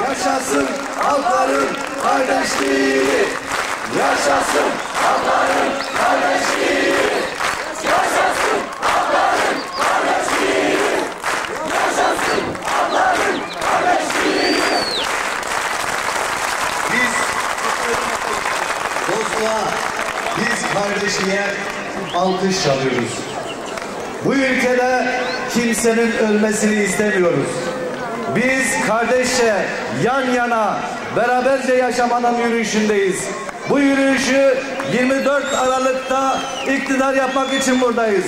Yaşasın halkların kardeşliği, yaşasın halkların kardeşliği, yaşasın halkların kardeşliği, yaşasın halkların kardeşliği. Biz dostluğa, biz kardeşliğe alkış çalıyoruz. Bu ülkede kimsenin ölmesini istemiyoruz. Biz kardeşçe, yan yana, beraberce yaşamanın yürüyüşündeyiz. Bu yürüyüşü 24 Aralık'ta iktidar yapmak için buradayız.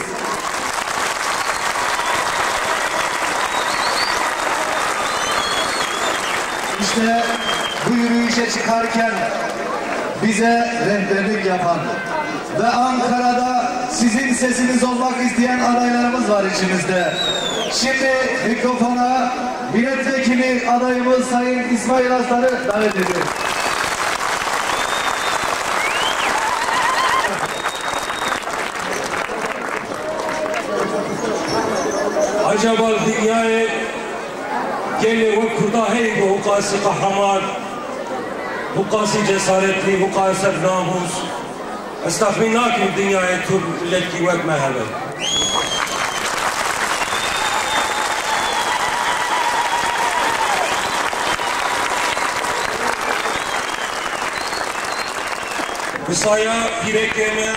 İşte bu yürüyüşe çıkarken bize rehberlik yapan ve Ankara'da sizin sesiniz olmak isteyen adaylarımız var içimizde. Şimdi mikrofona milletvekili adayımız Sayın İsmail Aslan'ı davet ediyoruz. Acaba dünyaya gele ve kurda hey bu hukası kahraman, hukası cesaretli, hukası namus. Estağfirullah ki dünyaya tur milletki ve mehebe. Hısaya, yürekleme,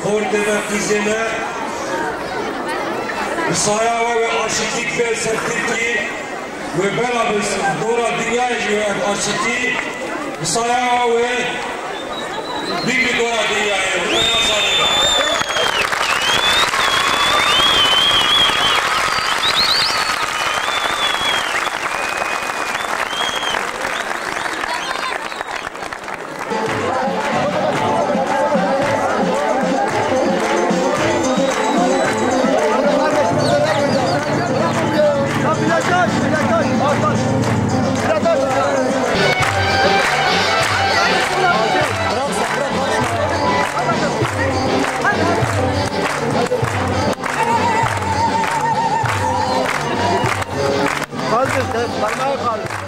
kordeme, kızeme, Hısaya ve aşıklık ve sertlikli ve beraber doğru dünyaya ve aşıklık Hısaya ve bir doğru dünyaya ve nazarına. Kaldır, parmağı kaldır.